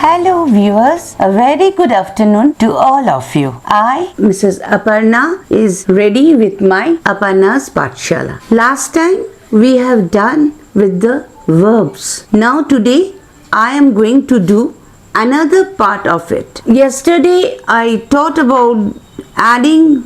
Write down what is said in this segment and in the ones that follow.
Hello viewers, a very good afternoon to all of you. I, Mrs. Aparna, is ready with my Aparna's Pathshala. Last time we have done with the verbs. Now today I am going to do another part of it. Yesterday I taught about adding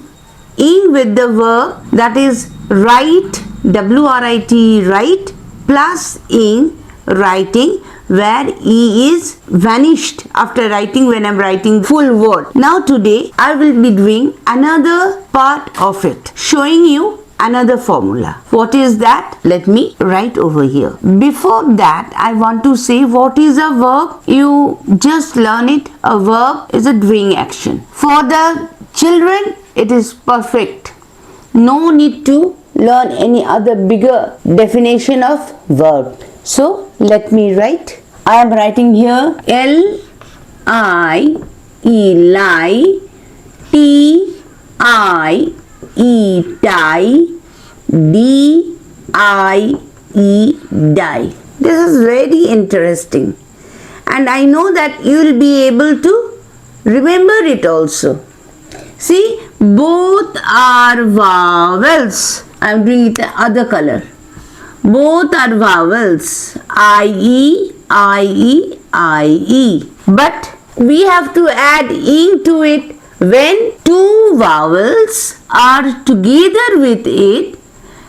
ing with the verb, that is write, W-R-I-T, write, plus ing, writing, where E is vanished after writing when I am writing full word. Now today I will be doing another part of it, showing you another formula. What is that? Let me write over here. Before that, I want to say what is a verb. You just learn it. A verb is a doing action. For the children, it is perfect. No need to learn any other bigger definition of verb. So let me write. I am writing here L-I-E, lie, T-I-E, tie, D-I-E, die. This is very interesting, and I know that you will be able to remember it also. See, both are vowels. I am doing it the other color. Both are vowels, I-E, I-E, I-E. But we have to add ing to it when two vowels are together with it,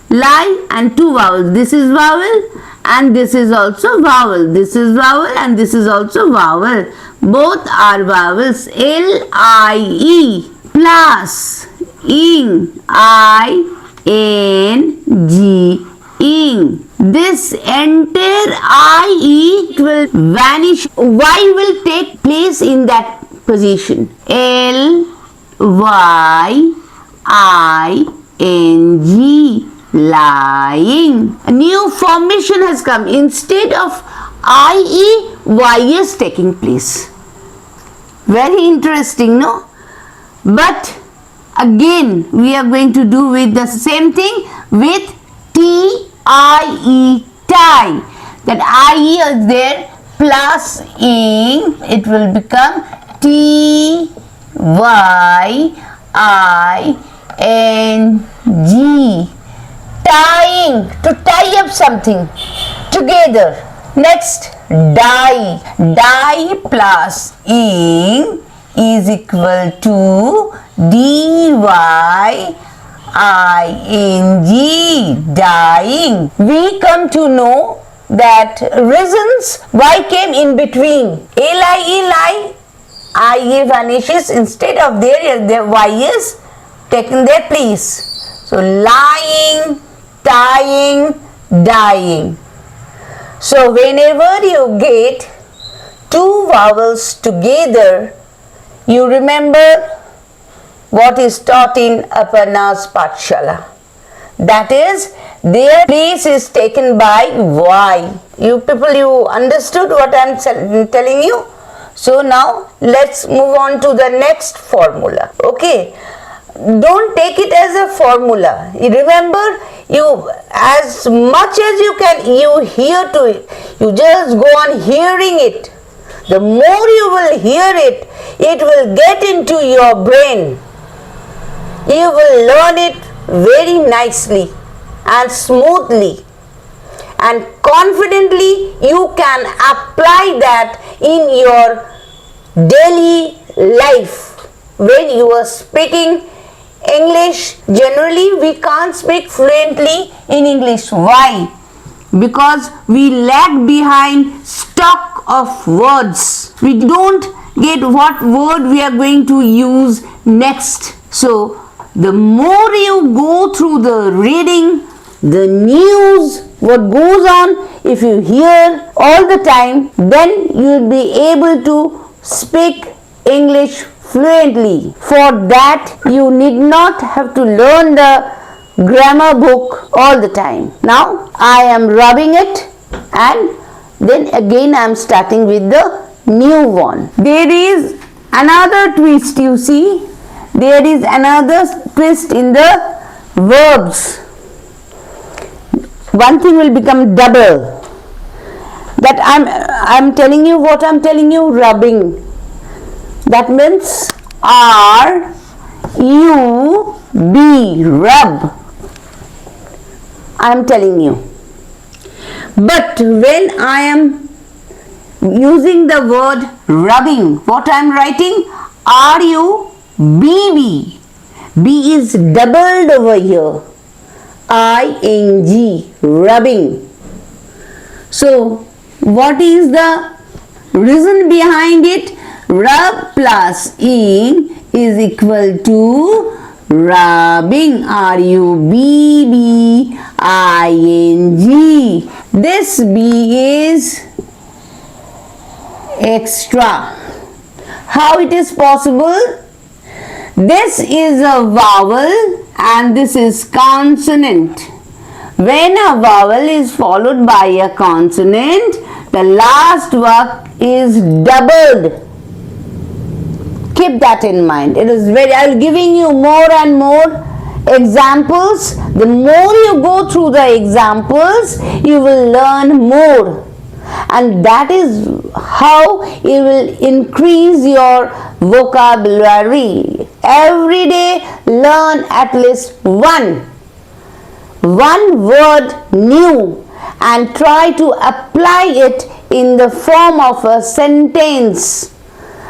lie and two vowels. This is vowel and this is also vowel. This is vowel and this is also vowel. Both are vowels, L-I-E, plus ing, I-N-G, ing. This entire I-E will vanish. Y will take place in that position. L-Y-I-N-G, lying. A new formation has come. Instead of I-E, Y is taking place. Very interesting, no? But again, we are going to do with the same thing with T-I-E, tie. That I-E is there plus ing, it will become T-Y-I-N-G. Tying, to tie up something together. Next, die. Die plus ing is equal to D-Y-I-N-G, dying. We come to know that reasons why came in between. L-I-E, lie, I-E vanishes. Instead of there Y is taken their place. So lying, tying, dying. So whenever you get two vowels together, you remember what is taught in Aparna's Pathshala. That is, their place is taken by Y. You people, you understood what I am telling you? So now let's move on to the next formula. Okay. Don't take it as a formula. You remember, you as much as you can, you hear to it. You just go on hearing it. The more you will hear it, it will get into your brain. You will learn it very nicely and smoothly, and confidently you can apply that in your daily life. When you are speaking English, generally we can't speak fluently in English. Why? Because we lag behind stock of words. We don't get what word we are going to use next. So the more you go through the reading, the news, what goes on, if you hear all the time, then you will be able to speak English fluently. For that, you need not have to learn the grammar book all the time. Now, I am rubbing it, and then again I am starting with the new one. There is another twist, you see. There is another twist in the verbs. One thing will become double. that I'm telling you what I'm telling you, rubbing. That means R-U-B, rub. I'm telling you. But when I am using the word rubbing, what I am writing? R-U-B-B. B is doubled over here. I-N-G, rubbing. So, what is the reason behind it? Rub plus ing is equal to rubbing. R-U-B-B-I-N-G. This B is extra. How it is possible? This is a vowel and this is consonant. When a vowel is followed by a consonant, the last word is doubled. Keep that in mind. It is I'm giving you more and more examples. The more you go through the examples, you will learn more. And that is how you will increase your vocabulary. Every day learn at least one word new and try to apply it in the form of a sentence.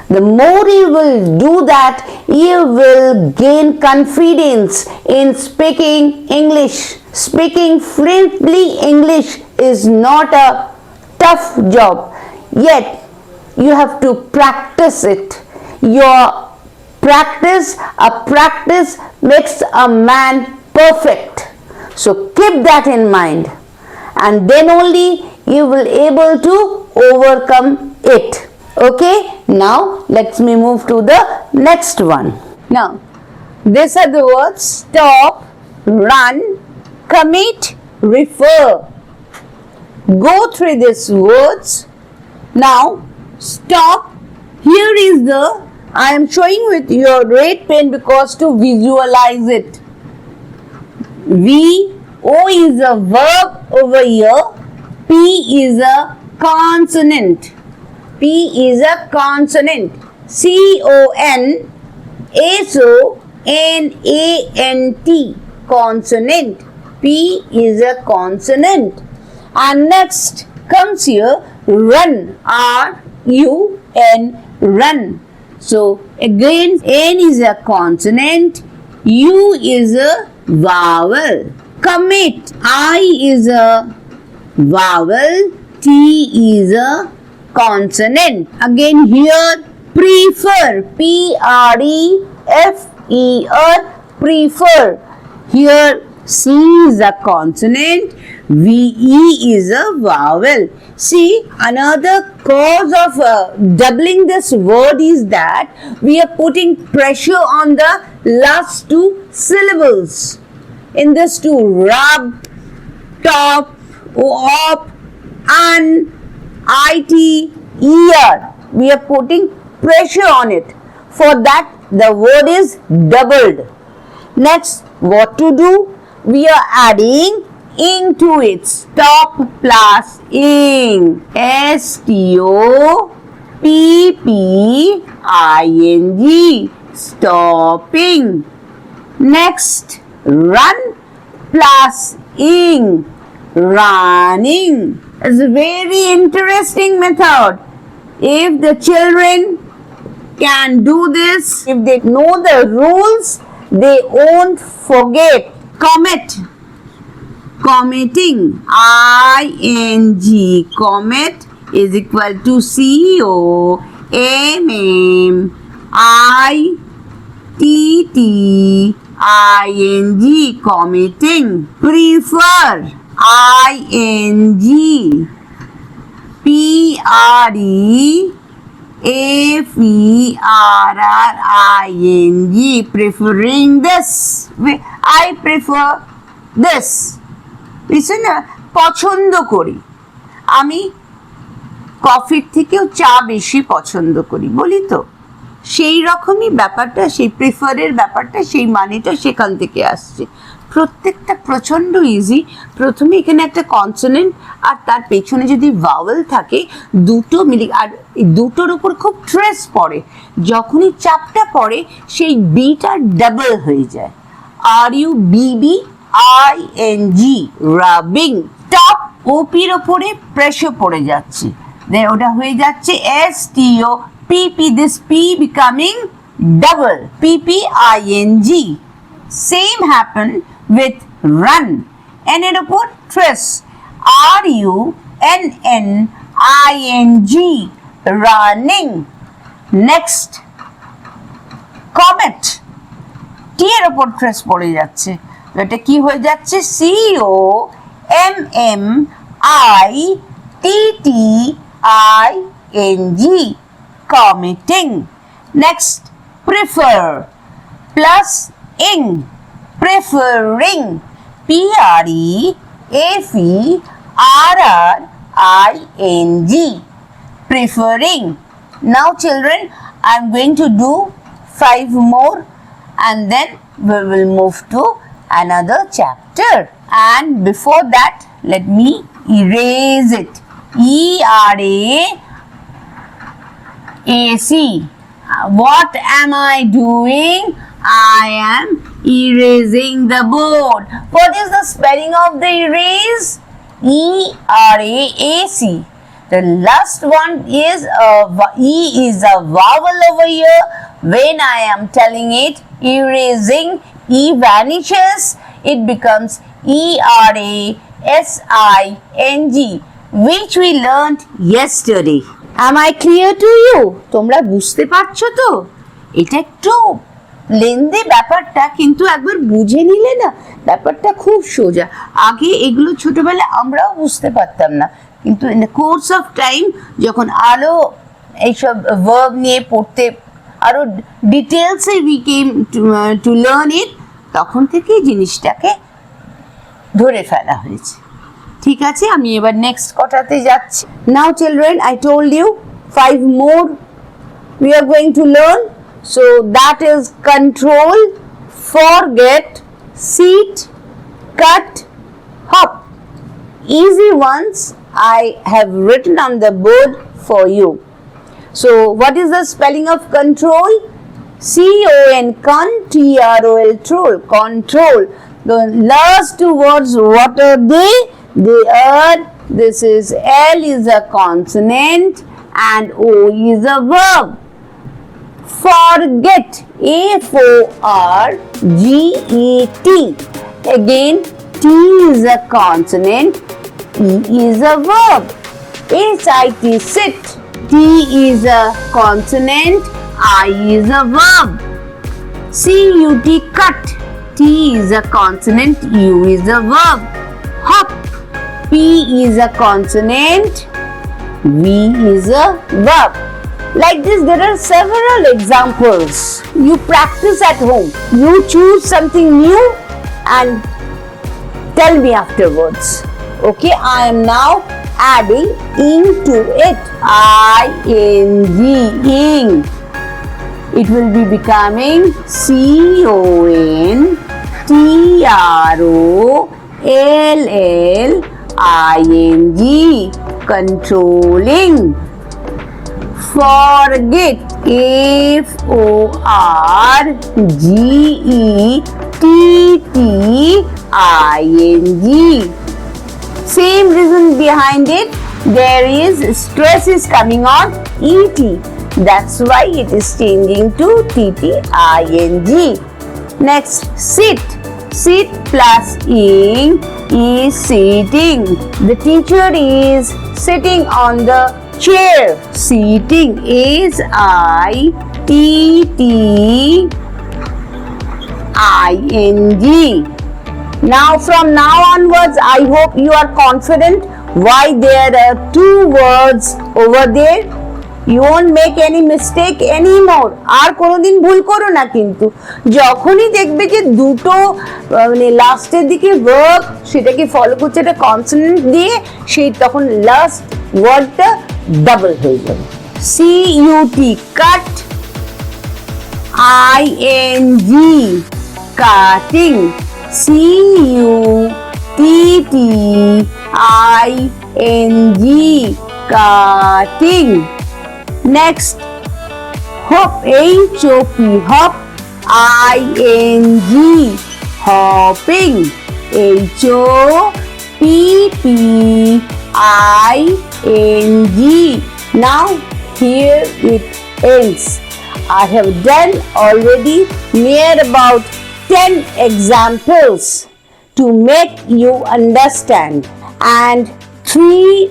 The more you will do that, you will gain confidence in speaking English. Speaking fluently English is not a tough job, yet you have to practice it. Your practice makes a man perfect. So keep that in mind, and then only you will able to overcome it. Okay, now let's me move to the next one. Now these are the words: stop, run, commit, refer. Go through these words. Now stop. Here is the, I am showing with your red pen because to visualize it. O is a verb over here. P is a consonant. P is a consonant. C-O-N-S-O-N-A-N-T, consonant. P is a consonant. And next comes here run, R-U-N, run. So again, N is a consonant, U is a vowel. Commit, I is a vowel, T is a consonant. Again here prefer, P-R-E-F-E-R, prefer. Here C is a consonant, V-E is a vowel. See, another cause of doubling this word is that we are putting pressure on the last two syllables. In this to rub, top, op, un, it, ear. We are putting pressure on it. For that, the word is doubled. Next, what to do? We are adding ing to it. Stop plus ing. S-T-O-P-P-I-N-G. Stopping. Next, run plus ing. Running. It's a very interesting method. If the children can do this, if they know the rules, they won't forget. Commit. Committing, I-N-G, commit is equal to C-O-M-M-I-T-T-I-N-G, committing. Prefer, I-N-G, P-R-E-F-E-R-R-I-N-G, preferring this. I prefer this. পছন্দ করি, আমি কফির থেকেও চা বেশি পছন্দ করি বলি তো, সেই রকমই ব্যাপারটা, সেই প্রেফারের ব্যাপারটা, সেই মানেটা সেখান থেকে আসছে। প্রত্যেকটা প্রচন্ড ইজি। প্রথমে এখানে একটা কনসোনেন্ট আর তার পেছনে যদি ভাওয়েল থাকে দুটো মিলে, আর দুটোর উপর খুব স্ট্রেস পড়ে, যখনই চাপটা পড়ে সেই বিটা ডাবল হয়ে যায়। RUBBING, rubbing. টপ ওপির ওপরে প্রেশার পড়ে যাচ্ছে, ওটা হয়ে যাচ্ছে STOPP, this P becoming double, PPING. Same happen with run, N এর উপর stress, RUNNING, running. Next, comet, T এর উপর stress পড়ে যাচ্ছে, এটা কি হয়ে যাচ্ছে COMMITTING, committing. Next, prefer, plus ing, preferring, PREFERRING, preferring. Now children, I'm going to do 5 more and then we will move to another chapter. And before that, let me erase it. ERASE. What am I doing? I am erasing the board. What is the spelling of the erase? ERASE. The last one is E is a vowel over here. When I am telling it erasing, E vanishes, it becomes ERASING, which we learned yesterday. Am I clear to you? তোমরা বুঝতে পারছো তো? এটা একটু lengthy ব্যাপারটা, কিন্তু একবার বুঝে নিলে না ব্যাপারটা খুব সোজা। আগে এগুলো ছোটবেলায় আমরাও বুঝতে পারতাম না, কিন্তু in the course of time যখন আরো এইসব ভার্ব নিয়ে পড়তে আরো ডিটেলসে we came to learn it, তখন থেকেই জিনিসটাকে ধরে ফেলা হয়েছে। ঠিক আছে, আমি এবার নেক্সট কটাতে যাচ্ছি। Now children, I told you 5 more we are going to learn. So that is control, forget, sit, cut, hop. Easy ones I have written on the board for you. So what is the spelling of control? CON, TROL, troll, control. The last 2 words, what are they? They are, this is L is a consonant and O is a verb. Forget, FORGET. Again, T is a consonant, E is a verb. SIT, sit. T is a consonant, I is a verb. CUT, cut. T is a consonant, U is a verb. Hop. P is a consonant, V is a verb. Like this, there are several examples. You practice at home. You choose something new and tell me afterwards. Okay, I am now adding into it. ING, it will be becoming CONTROLLING, controlling. Forget, FORGETTING. Same reason behind it. There is stress is coming on ET. That's why it is changing to TTING. Next, sit. Sit plus ing is sitting. The teacher is sitting on the chair. Seating is ITTING. Now from now onwards, I hope you are confident why there are 2 words over there. You won't make any mistake anymore. আর কোনোদিন ভুল করো না, কিন্তু যখনই দেখবে যে দুটো মানে লাস্টের দিকে ভার্ব সেটাকে ফলো করছে একটা কনসোনেন্ট দিয়ে, সেই তখন লাস্ট ওয়ার্ডটা ডাবল হয়ে যাবে। CUT, cut. ING, cutting. C-U-T-T-I-N-G, cutting. Next, hop, H-O-P, hop, I-N-G, hopping, H-O-P-P-I-N-G. Now here it ends. I have done already near about 10 examples to make you understand, and 3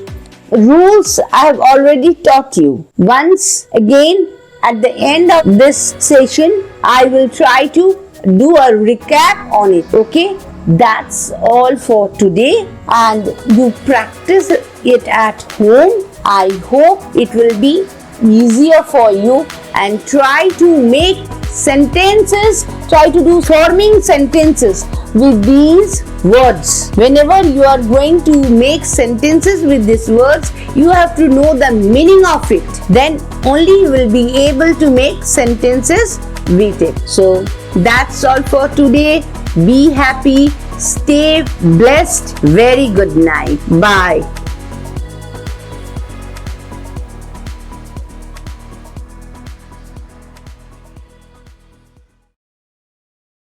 rules I have already taught you. Once again, at the end of this session, I will try to do a recap on it, okay? That's all for today, and you practice it at home. I hope it will be easier for you, and try to make sentences, try to do forming sentences with these words. Whenever you are going to make sentences with these words, you have to know the meaning of it. Then only you will be able to make sentences with it. So that's all for today. Be happy, stay blessed. Very good night. Bye.